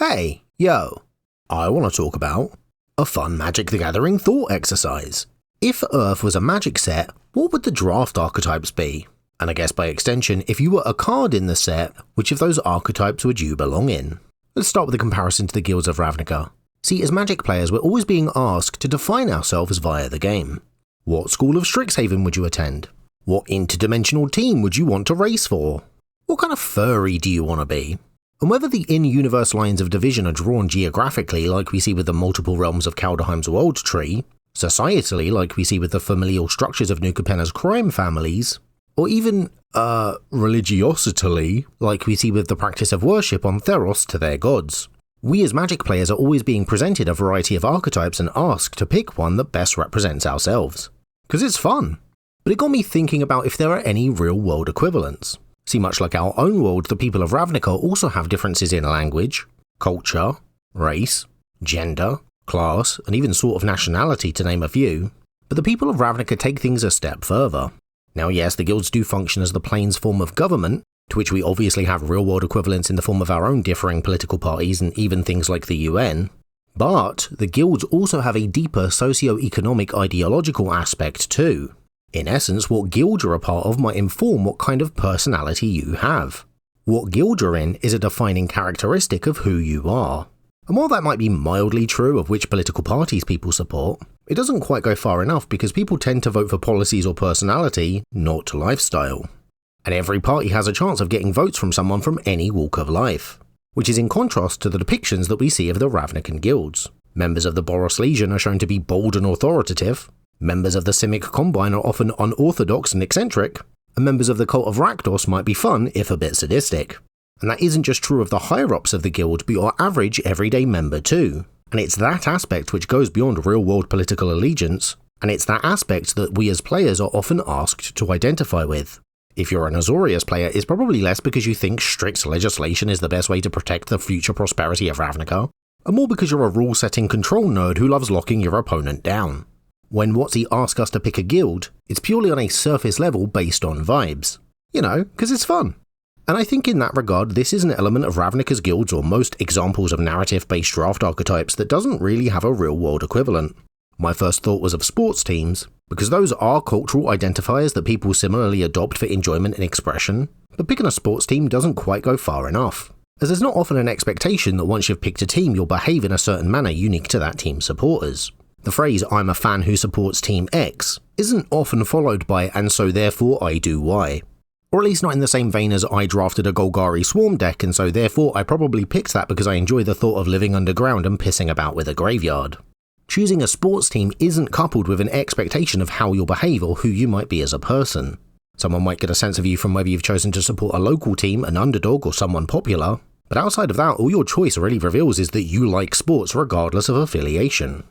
Hey, yo, I want to talk about a fun Magic the Gathering thought exercise. If Earth was a Magic set, what would the draft archetypes be? And I guess by extension, if you were a card in the set, which of those archetypes would you belong in? Let's start with a comparison to the guilds of Ravnica. See, as Magic players, we're always being asked to define ourselves via the game. What school of Strixhaven would you attend? What interdimensional team would you want to race for? What kind of furry do you want to be? And whether the in-universe lines of division are drawn geographically like we see with the multiple realms of Kaldheim's World Tree, societally like we see with the familial structures of New Capenna's crime families, or even, religiositally like we see with the practice of worship on Theros to their gods. We as Magic players are always being presented a variety of archetypes and asked to pick one that best represents ourselves. Because it's fun. But it got me thinking about if there are any real-world equivalents. See, much like our own world, the people of Ravnica also have differences in language, culture, race, gender, class, and even sort of nationality, to name a few. But the people of Ravnica take things a step further. Now yes, the guilds do function as the plane's form of government, to which we obviously have real-world equivalents in the form of our own differing political parties and even things like the UN. But the guilds also have a deeper socio-economic ideological aspect too. In essence, what guild you're a part of might inform what kind of personality you have. What guild you're in is a defining characteristic of who you are. And while that might be mildly true of which political parties people support, it doesn't quite go far enough because people tend to vote for policies or personality, not lifestyle. And every party has a chance of getting votes from someone from any walk of life, which is in contrast to the depictions that we see of the Ravnican guilds. Members of the Boros Legion are shown to be bold and authoritative, members of the Simic Combine are often unorthodox and eccentric, and members of the Cult of Rakdos might be fun if a bit sadistic. And that isn't just true of the higher-ups of the guild, but your average everyday member too. And it's that aspect which goes beyond real-world political allegiance, and it's that aspect that we as players are often asked to identify with. If you're an Azorius player, it's probably less because you think strict legislation is the best way to protect the future prosperity of Ravnica, and more because you're a rule-setting control nerd who loves locking your opponent down. When WotC asks us to pick a guild, it's purely on a surface level based on vibes. You know, because it's fun. And I think in that regard, this is an element of Ravnica's guilds or most examples of narrative-based draft archetypes that doesn't really have a real-world equivalent. My first thought was of sports teams, because those are cultural identifiers that people similarly adopt for enjoyment and expression, but picking a sports team doesn't quite go far enough, as there's not often an expectation that once you've picked a team you'll behave in a certain manner unique to that team's supporters. The phrase, "I'm a fan who supports Team X," isn't often followed by "and so therefore I do Y." Or at least not in the same vein as "I drafted a Golgari Swarm deck and so therefore I probably picked that because I enjoy the thought of living underground and pissing about with a graveyard." Choosing a sports team isn't coupled with an expectation of how you'll behave or who you might be as a person. Someone might get a sense of you from whether you've chosen to support a local team, an underdog, or someone popular, but outside of that, all your choice really reveals is that you like sports regardless of affiliation.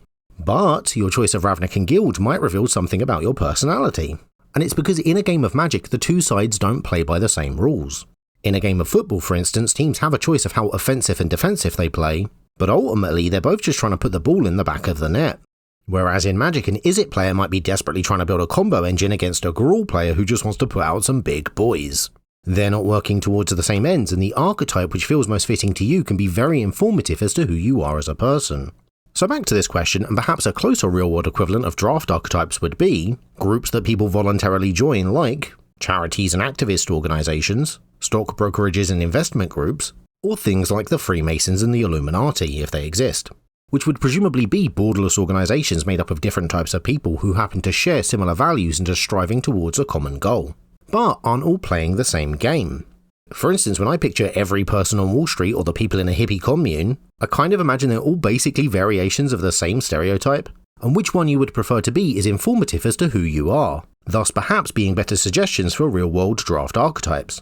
But your choice of Ravnican guild might reveal something about your personality. And it's because in a game of Magic, the two sides don't play by the same rules. In a game of football, for instance, teams have a choice of how offensive and defensive they play, but ultimately they're both just trying to put the ball in the back of the net. Whereas in Magic, an Izzet player might be desperately trying to build a combo engine against a Gruul player who just wants to put out some big boys. They're not working towards the same ends, and the archetype which feels most fitting to you can be very informative as to who you are as a person. So back to this question, and perhaps a closer real-world equivalent of draft archetypes would be groups that people voluntarily join like charities and activist organisations, stock brokerages and investment groups, or things like the Freemasons and the Illuminati, if they exist, which would presumably be borderless organisations made up of different types of people who happen to share similar values and are striving towards a common goal, but aren't all playing the same game. For instance, when I picture every person on Wall Street or the people in a hippie commune, I kind of imagine they're all basically variations of the same stereotype, and which one you would prefer to be is informative as to who you are, thus perhaps being better suggestions for real-world draft archetypes.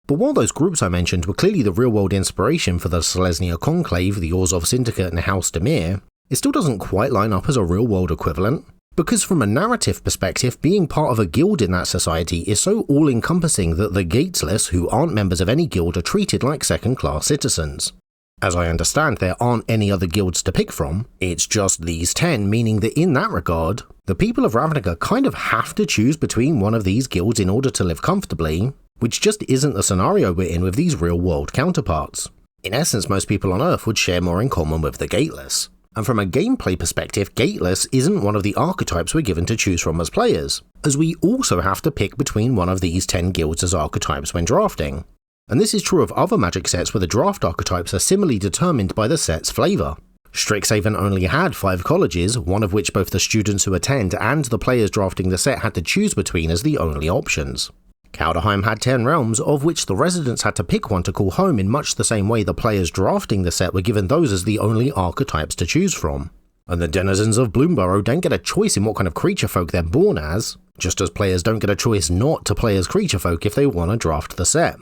But while those groups I mentioned were clearly the real-world inspiration for the Selesnya Conclave, the Orzhov Syndicate and House Dimir, it still doesn't quite line up as a real-world equivalent. Because from a narrative perspective, being part of a guild in that society is so all-encompassing that the Gateless, who aren't members of any guild, are treated like second-class citizens. As I understand, there aren't any other guilds to pick from, it's just these 10, meaning that in that regard, the people of Ravnica kind of have to choose between one of these guilds in order to live comfortably, which just isn't the scenario we're in with these real-world counterparts. In essence, most people on Earth would share more in common with the Gateless. And from a gameplay perspective, Gateless isn't one of the archetypes we're given to choose from as players, as we also have to pick between one of these 10 guilds as archetypes when drafting. And this is true of other Magic sets where the draft archetypes are similarly determined by the set's flavour. Strixhaven only had 5 colleges, one of which both the students who attend and the players drafting the set had to choose between as the only options. Kaldheim had 10 realms, of which the residents had to pick one to call home in much the same way the players drafting the set were given those as the only archetypes to choose from. And the denizens of Bloomburrow don't get a choice in what kind of creature folk they're born as, just as players don't get a choice not to play as creature folk if they want to draft the set.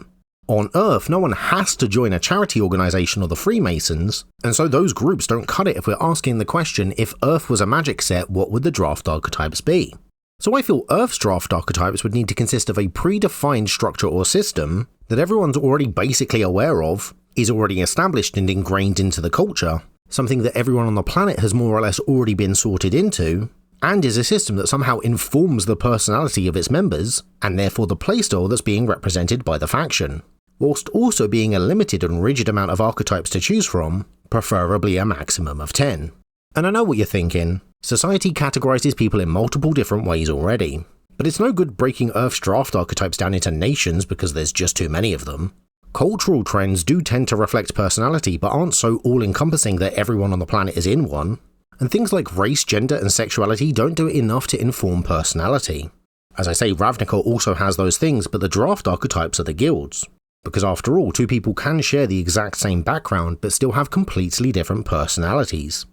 On Earth, no one has to join a charity organisation or the Freemasons, and so those groups don't cut it if we're asking the question, if Earth was a Magic set, what would the draft archetypes be? So I feel Earth's draft archetypes would need to consist of a predefined structure or system that everyone's already basically aware of, is already established and ingrained into the culture, something that everyone on the planet has more or less already been sorted into, and is a system that somehow informs the personality of its members, and therefore the playstyle that's being represented by the faction, whilst also being a limited and rigid amount of archetypes to choose from, preferably a maximum of 10. And I know what you're thinking, society categorises people in multiple different ways already, but it's no good breaking Earth's draft archetypes down into nations because there's just too many of them. Cultural trends do tend to reflect personality but aren't so all-encompassing that everyone on the planet is in one, and things like race, gender and sexuality don't do enough to inform personality. As I say, Ravnica also has those things, but the draft archetypes are the guilds. Because after all, 2 people can share the exact same background but still have completely different personalities.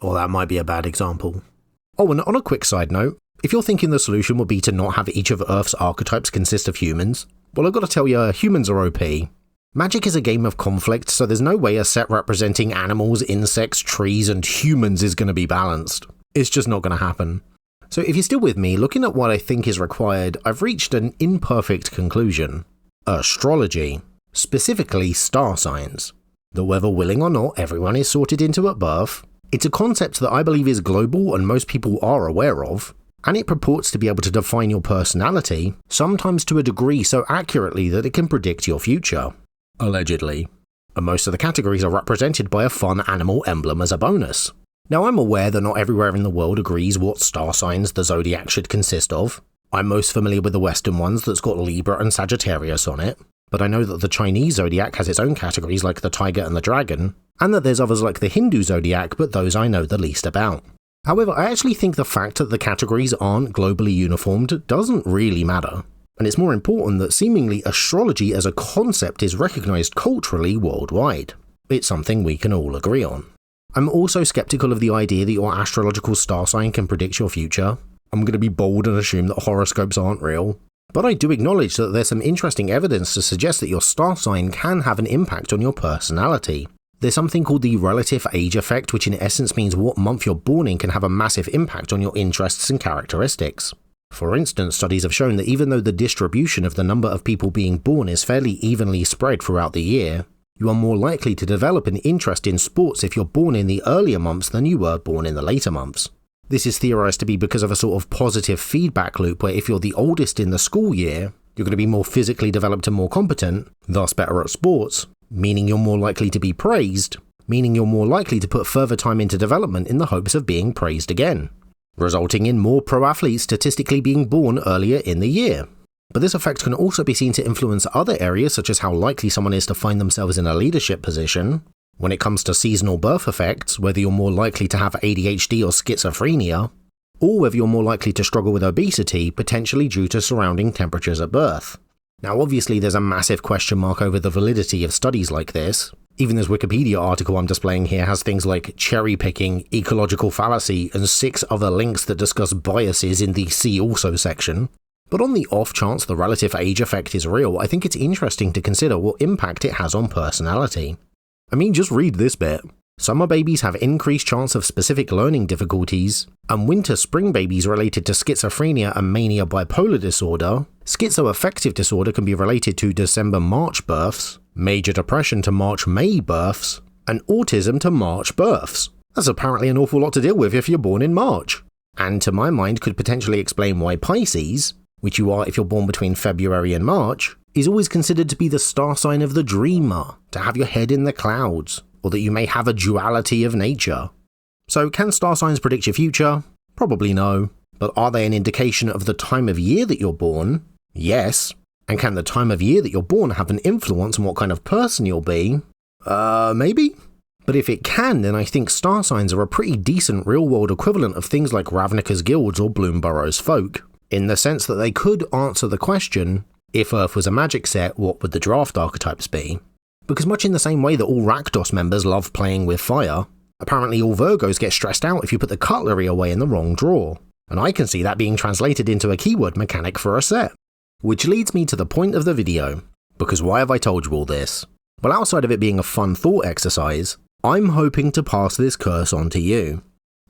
Or that might be a bad example. Oh, and on a quick side note, if you're thinking the solution would be to not have each of Earth's archetypes consist of humans, well, I've got to tell you, humans are OP. Magic is a game of conflict, so there's no way a set representing animals, insects, trees and humans is going to be balanced. It's just not going to happen. So if you're still with me, looking at what I think is required, I've reached an imperfect conclusion. Astrology, specifically star signs. That whether willing or not, everyone is sorted into at birth. It's a concept that I believe is global and most people are aware of, and it purports to be able to define your personality, sometimes to a degree so accurately that it can predict your future. Allegedly. And most of the categories are represented by a fun animal emblem as a bonus. Now I'm aware that not everywhere in the world agrees what star signs the zodiac should consist of. I'm most familiar with the Western ones that's got Libra and Sagittarius on it, but I know that the Chinese zodiac has its own categories like the tiger and the dragon, and that there's others like the Hindu zodiac, but those I know the least about. However, I actually think the fact that the categories aren't globally uniformed doesn't really matter, and it's more important that seemingly astrology as a concept is recognised culturally worldwide. It's something we can all agree on. I'm also skeptical of the idea that your astrological star sign can predict your future. I'm going to be bold and assume that horoscopes aren't real. But I do acknowledge that there's some interesting evidence to suggest that your star sign can have an impact on your personality. There's something called the relative age effect, which in essence means what month you're born in can have a massive impact on your interests and characteristics. For instance, studies have shown that even though the distribution of the number of people being born is fairly evenly spread throughout the year, you are more likely to develop an interest in sports if you're born in the earlier months than you were born in the later months. This is theorised to be because of a sort of positive feedback loop where if you're the oldest in the school year, you're going to be more physically developed and more competent, thus better at sports, meaning you're more likely to be praised, meaning you're more likely to put further time into development in the hopes of being praised again, resulting in more pro athletes statistically being born earlier in the year. But this effect can also be seen to influence other areas such as how likely someone is to find themselves in a leadership position. When it comes to seasonal birth effects, whether you're more likely to have ADHD or schizophrenia, or whether you're more likely to struggle with obesity, potentially due to surrounding temperatures at birth. Now obviously there's a massive question mark over the validity of studies like this. Even this Wikipedia article I'm displaying here has things like cherry picking, ecological fallacy, and 6 other links that discuss biases in the See Also section. But on the off chance the relative age effect is real, I think it's interesting to consider what impact it has on personality. I mean, just read this bit. Summer babies have increased chance of specific learning difficulties, and winter-spring babies related to schizophrenia and mania bipolar disorder. Schizoaffective disorder can be related to December-March births, major depression to March-May births, and autism to March births. That's apparently an awful lot to deal with if you're born in March. And to my mind could potentially explain why Pisces, which you are if you're born between February and March, is always considered to be the star sign of the dreamer, to have your head in the clouds, or that you may have a duality of nature. So can star signs predict your future? Probably no. But are they an indication of the time of year that you're born? Yes. And can the time of year that you're born have an influence on what kind of person you'll be? Maybe? But if it can, then I think star signs are a pretty decent real-world equivalent of things like Ravnica's guilds or Bloomburrow's folk, in the sense that they could answer the question, if Earth was a magic set, what would the draft archetypes be? Because much in the same way that all Rakdos members love playing with fire, apparently all Virgos get stressed out if you put the cutlery away in the wrong drawer, and I can see that being translated into a keyword mechanic for a set. Which leads me to the point of the video, because why have I told you all this? Well, outside of it being a fun thought exercise, I'm hoping to pass this curse on to you.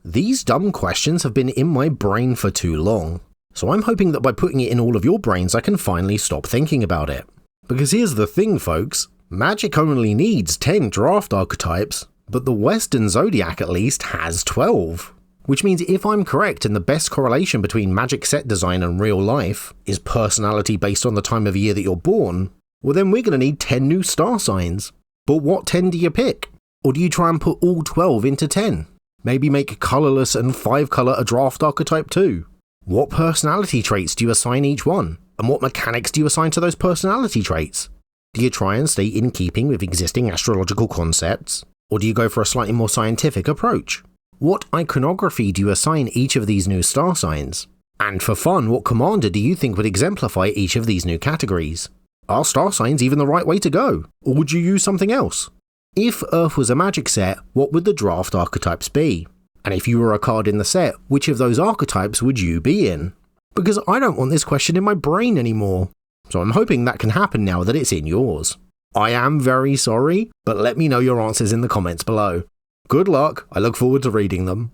These dumb questions have been in my brain for too long, so I'm hoping that by putting it in all of your brains I can finally stop thinking about it. Because here's the thing folks, Magic only needs 10 draft archetypes, but the Western Zodiac at least has 12. Which means if I'm correct and the best correlation between Magic set design and real life is personality based on the time of year that you're born, well then we're going to need 10 new star signs. But what 10 do you pick? Or do you try and put all 12 into 10? Maybe make colourless and 5-colour a draft archetype too? What personality traits do you assign each one? And what mechanics do you assign to those personality traits? Do you try and stay in keeping with existing astrological concepts? Or do you go for a slightly more scientific approach? What iconography do you assign each of these new star signs? And for fun, what commander do you think would exemplify each of these new categories? Are star signs even the right way to go? Or would you use something else? If Earth was a magic set, what would the draft archetypes be? And if you were a card in the set, which of those archetypes would you be in? Because I don't want this question in my brain anymore. So I'm hoping that can happen now that it's in yours. I am very sorry, but let me know your answers in the comments below. Good luck, I look forward to reading them.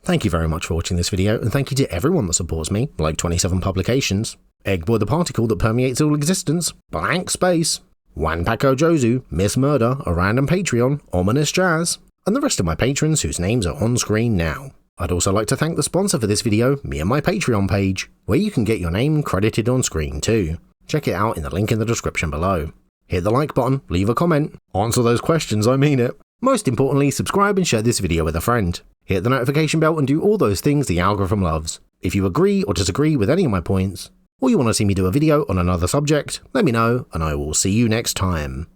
Thank you very much for watching this video, and thank you to everyone that supports me, like 27 publications, Eggboy the Particle that permeates all existence, Blank Space, Wanpako Jozu, Miss Murder, a random Patreon, Ominous Jazz, and the rest of my patrons whose names are on screen now. I'd also like to thank the sponsor for this video, me and my Patreon page, where you can get your name credited on screen too. Check it out in the link in the description below. Hit the like button, leave a comment, answer those questions, I mean it. Most importantly, subscribe and share this video with a friend. Hit the notification bell and do all those things the algorithm loves. If you agree or disagree with any of my points, or you want to see me do a video on another subject, let me know and I will see you next time.